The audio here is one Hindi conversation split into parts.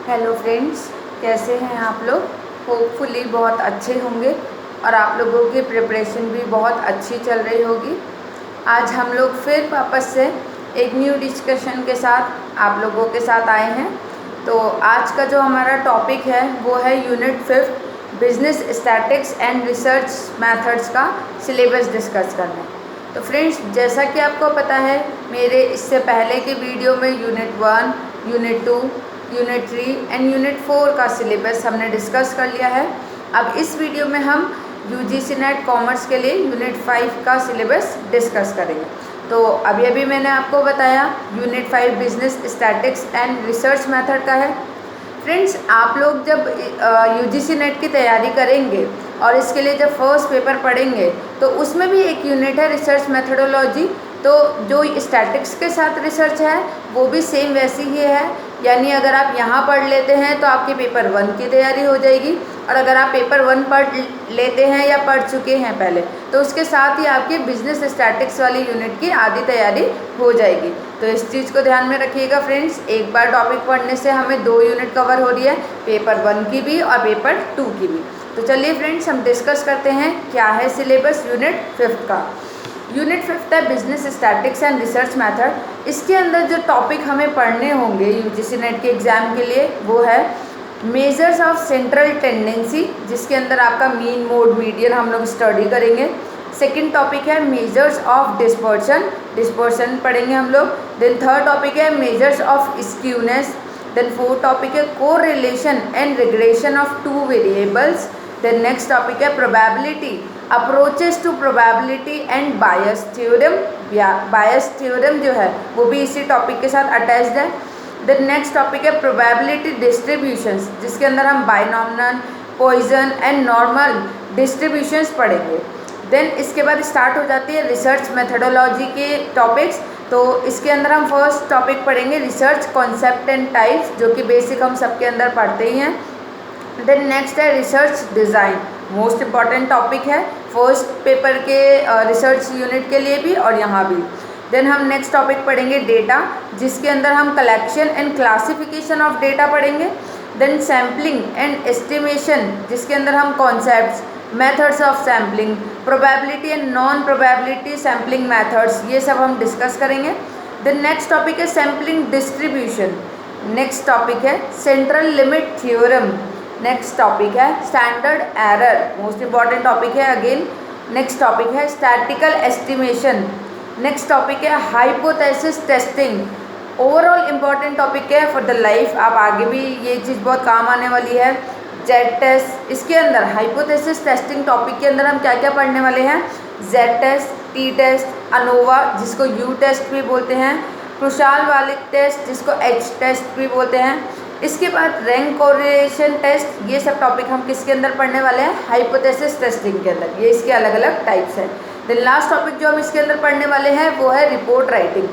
हेलो फ्रेंड्स, कैसे हैं आप लोग। होपफुली बहुत अच्छे होंगे और आप लोगों की प्रिपरेशन भी बहुत अच्छी चल रही होगी। आज हम लोग फिर वापस से एक न्यू डिस्कशन के साथ आप लोगों के साथ आए हैं। तो आज का जो हमारा टॉपिक है वो है unit 5 business statics and research methods का सिलेबस डिस्कस करना। तो फ्रेंड्स, जैसा कि आपको पता है, मेरे इससे पहले के वीडियो में unit 1, unit 2, unit 3 and unit 4 का सिलेबस हमने डिस्कस कर लिया है। अब इस वीडियो में हम यूजीसी नेट कॉमर्स के लिए यूनिट 5 का सिलेबस डिस्कस करेंगे। तो अभी मैंने आपको बताया unit 5 business statics and research method का है। फ्रेंड्स, आप लोग जब यूजीसी नेट की तैयारी करेंगे और इसके लिए जब फर्स्ट पेपर पढ़ेंगे तो उसमें भी एक यूनिट है रिसर्च मेथडोलॉजी। तो जो स्टैटिक्स के साथ रिसर्च है वो भी सेम वैसी ही है, यानी अगर आप यहाँ पढ़ लेते हैं तो आपके पेपर 1 की तैयारी हो जाएगी, और अगर आप पेपर 1 पढ़ लेते हैं या पढ़ चुके हैं पहले तो उसके साथ ही आपकी बिजनेस स्टैटिक्स वाली यूनिट की आधी तैयारी हो जाएगी। तो इस चीज़ को ध्यान में रखिएगा फ्रेंड्स। एक बार टॉपिक पढ़ने से हमें 2 यूनिट कवर हो रही है, पेपर 1 की भी और पेपर 2 की भी। तो चलिए फ्रेंड्स, हम डिस्कस करते हैं क्या है सिलेबस यूनिट 5 का। यूनिट 5 है business statics and research method. इसके अंदर जो टॉपिक हमें पढ़ने होंगे यूजीसी नेट के एग्ज़ाम के लिए वो है मेजर्स ऑफ सेंट्रल टेंडेंसी, जिसके अंदर आपका मीन, मोड, मीडियन हम लोग स्टडी करेंगे। सेकंड टॉपिक है मेजर्स ऑफ डिस्पर्शन, डिस्पर्शन पढ़ेंगे हम लोग। देन थर्ड टॉपिक है measures of skewness. Then fourth topic है correlation and regression of two variables. Then next topic है probability, approaches to probability and Bayes theorem. Bayes theorem जो है वो भी इसी टॉपिक के साथ अटैच्ड है। देन नेक्स्ट टॉपिक है प्रोबेबिलिटी डिस्ट्रीब्यूशंस, जिसके अंदर हम बाइनॉमिनल, पॉइजन एंड नॉर्मल डिस्ट्रीब्यूशंस पढ़ेंगे। देन इसके बाद स्टार्ट हो जाती है रिसर्च मेथडोलॉजी के टॉपिक्स। तो इसके अंदर हम फर्स्ट टॉपिक पढ़ेंगे रिसर्च कॉन्सेप्ट एंड टाइप्स, जो कि बेसिक हम सबके अंदर पढ़ते ही हैं। देन नेक्स्ट है research design, most important topic है फर्स्ट पेपर के रिसर्च यूनिट के लिए भी और यहाँ भी। देन हम नेक्स्ट टॉपिक पढ़ेंगे डेटा, जिसके अंदर हम collection and classification of data पढ़ेंगे। देन सैम्पलिंग एंड एस्टिमेशन, जिसके अंदर हम concepts, methods of sampling, probability and non probability sampling methods, ये सब हम डिस्कस करेंगे। देन नेक्स्ट टॉपिक है सैम्पलिंग डिस्ट्रीब्यूशन। नेक्स्ट टॉपिक है central limit theorem. Next topic है standard error, most important topic है अगेन। नेक्स्ट टॉपिक है स्टैटिकल एस्टिमेशन। नेक्स्ट टॉपिक है hypothesis testing, overall important topic है फॉर द लाइफ, आप आगे भी ये चीज़ बहुत काम आने वाली है। जेड टेस्ट, इसके अंदर हाइपोथेसिस टेस्टिंग टॉपिक के अंदर हम क्या क्या पढ़ने वाले हैं, z test, t test, ANOVA जिसको यू टेस्ट भी बोलते हैं, क्रुशाल वालिक टेस्ट जिसको एच टेस्ट भी बोलते हैं। इसके बाद रैंक कोरिलेशन टेस्ट, ये सब टॉपिक हम किसके अंदर पढ़ने वाले हैं, हाइपोथेसिस टेस्टिंग के अंदर। ये इसके अलग अलग टाइप्स हैं। देन लास्ट टॉपिक जो हम इसके अंदर पढ़ने वाले हैं वो है रिपोर्ट राइटिंग।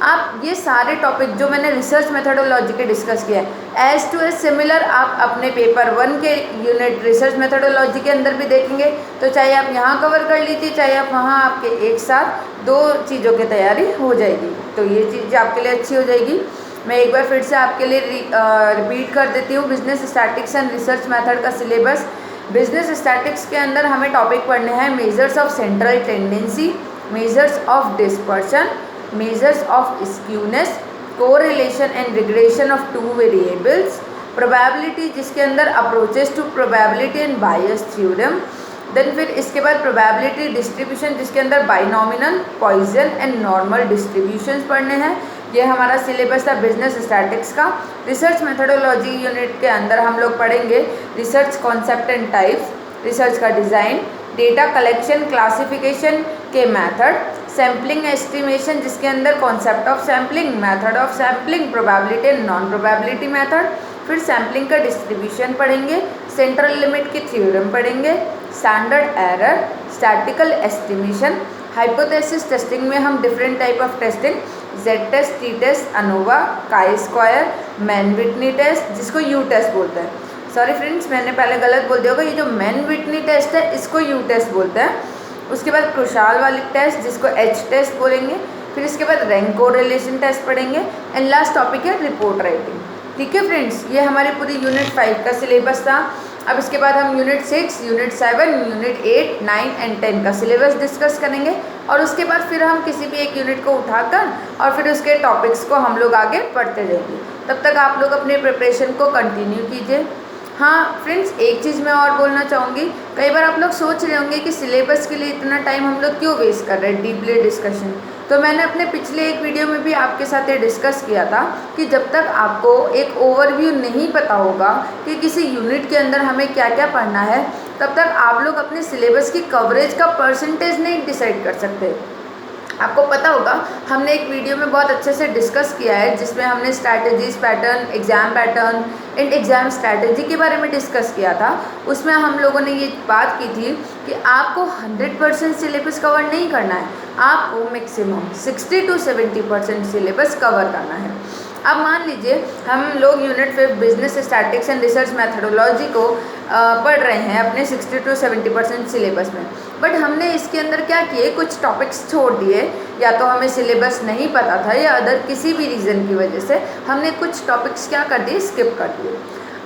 आप ये सारे टॉपिक जो मैंने रिसर्च मेथडोलॉजी के डिस्कस किया है एज टू एज सिमिलर आप अपने पेपर 1 के यूनिट रिसर्च मेथडोलॉजी के अंदर भी देखेंगे। तो चाहे आप यहाँ कवर कर लीजिए चाहे आप वहाँ, आपके एक साथ 2 चीज़ों की तैयारी हो जाएगी। तो ये चीज़ आपके लिए अच्छी हो जाएगी। मैं एक बार फिर से आपके लिए रिपीट कर देती हूँ business statics and research method का सिलेबस। बिजनेस स्टैटिक्स के अंदर हमें टॉपिक पढ़ने हैं measures of central tendency, measures of dispersion, measures of skewness, correlation and regression of two variables, probability जिसके अंदर approaches to probability and Bayes theorem. Then फिर इसके बाद प्रोबेबिलिटी डिस्ट्रीब्यूशन जिसके अंदर binomial, Poisson and normal distributions पढ़ने हैं। ये हमारा सिलेबस था बिजनेस स्टैटिक्स का। रिसर्च मेथडोलॉजी यूनिट के अंदर हम लोग पढ़ेंगे research concept and types, research का डिज़ाइन, डेटा कलेक्शन क्लासिफिकेशन के मेथड, सैम्पलिंग एस्टिमेशन जिसके अंदर concept of sampling, method of sampling, probability and non probability method. फिर सैम्पलिंग का डिस्ट्रीब्यूशन पढ़ेंगे, सेंट्रल लिमिट की थ्योरम पढ़ेंगे, standard error, statical estimation, hypothesis testing में हम different type of testing, z test, t test, ANOVA, chi square, Mann Whitney test जिसको यू टेस्ट बोलते हैं। सॉरी फ्रेंड्स, मैंने पहले गलत बोल दिया होगा, ये जो मैन विटनी टेस्ट है इसको यू टेस्ट बोलते हैं। उसके बाद क्रुशाल वाली टेस्ट जिसको एच टेस्ट बोलेंगे। फिर इसके बाद रैंक कोरिलेशन टेस्ट पढ़ेंगे एंड लास्ट टॉपिक है रिपोर्ट राइटिंग। ठीक है फ्रेंड्स, ये हमारी पूरी यूनिट 5 का सिलेबस था। अब इसके बाद हम यूनिट 6, यूनिट 7, यूनिट 8, 9 एंड 10 का सिलेबस डिस्कस करेंगे और उसके बाद फिर हम किसी भी एक यूनिट को उठाकर और फिर उसके टॉपिक्स को हम लोग आगे पढ़ते जाएंगे। तब तक आप लोग अपने प्रिपरेशन को कंटिन्यू कीजिए। हाँ फ्रेंड्स, एक चीज़ मैं और बोलना चाहूँगी, कई बार आप लोग सोच रहे होंगे कि सिलेबस के लिए इतना टाइम हम लोग क्यों वेस्ट कर रहे हैं डीपली डिस्कशन। तो मैंने अपने पिछले एक वीडियो में भी आपके साथ ये डिस्कस किया था कि जब तक आपको एक ओवरव्यू नहीं पता होगा कि किसी यूनिट के अंदर हमें क्या क्या पढ़ना है, तब तक आप लोग अपने सिलेबस की कवरेज का परसेंटेज नहीं डिसाइड कर सकते। आपको पता होगा, हमने एक वीडियो में बहुत अच्छे से डिस्कस किया है जिसमें हमने strategies pattern, exam pattern and exam strategy के बारे में डिस्कस किया था। उसमें हम लोगों ने ये बात की थी कि आपको 100% सिलेबस कवर नहीं करना है, आपको मैक्सिमम 60 to 70% सिलेबस कवर करना है। अब मान लीजिए हम लोग unit 5 business statistics and research methodology को पढ़ रहे हैं अपने 60 to 70% सिलेबस में, बट हमने इसके अंदर क्या किए, कुछ टॉपिक्स छोड़ दिए, या तो हमें सिलेबस नहीं पता था या अदर किसी भी रीज़न की वजह से हमने कुछ टॉपिक्स क्या कर दिए, स्किप कर दिए।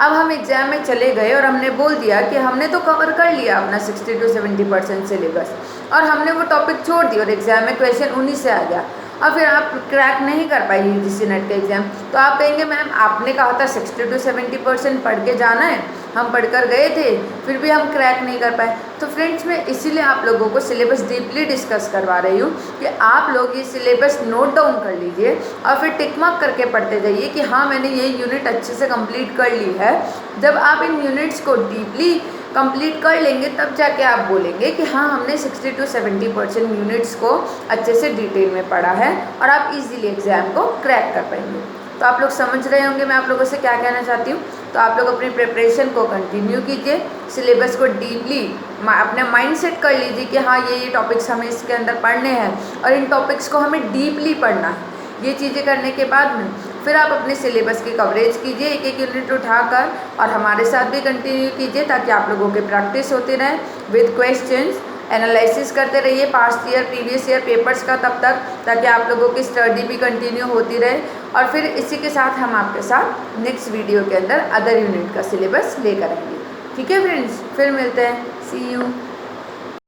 अब हम एग्ज़ाम में चले गए और हमने बोल दिया कि हमने तो कवर कर लिया अपना 60 to 70% सिलेबस और हमने वो टॉपिक छोड़ दिया और एग्ज़ाम में क्वेश्चन उन्हीं से आ गया और फिर आप क्रैक नहीं कर पाए यूजीसी नेट का एग्ज़ाम। तो आप कहेंगे मैम आपने कहा था 60 to 70% पढ़ के जाना है, हम पढ़कर गए थे फिर भी हम क्रैक नहीं कर पाए। तो फ्रेंड्स, मैं इसीलिए आप लोगों को सिलेबस डीपली डिस्कस करवा रही हूँ कि आप लोग ये सिलेबस नोट डाउन कर लीजिए और फिर टिक मार्क करके पढ़ते जाइए कि हाँ मैंने ये यूनिट अच्छे से कंप्लीट कर ली है। जब आप इन यूनिट्स को डीपली कंप्लीट कर लेंगे तब जाके आप बोलेंगे कि हाँ हमने 60 to 70% यूनिट्स को अच्छे से डिटेल में पढ़ा है और आप इजीली एग्ज़ाम को क्रैक कर पाएंगे। तो आप लोग समझ रहे होंगे मैं आप लोगों से क्या कहना चाहती हूँ। तो आप लोग अपनी प्रिपरेशन को कंटिन्यू कीजिए, सिलेबस को डीपली अपने माइंड सेट कर लीजिए कि हाँ ये टॉपिक्स हमें इसके अंदर पढ़ने हैं और इन टॉपिक्स को हमें डीपली पढ़ना है। ये चीज़ें करने के बाद में फिर आप अपने सिलेबस की कवरेज कीजिए, एक एक यूनिट उठाकर, और हमारे साथ भी कंटिन्यू कीजिए ताकि आप लोगों की प्रैक्टिस होती रहे विद क्वेश्चंस। एनालिसिस करते रहिए past year previous year papers का तब तक, ताकि आप लोगों की स्टडी भी कंटिन्यू होती रहे। और फिर इसी के साथ हम आपके साथ नेक्स्ट वीडियो के अंदर अदर यूनिट का सिलेबस लेकर आएंगे। ठीक है फ्रेंड्स, फिर मिलते हैं, सी यू।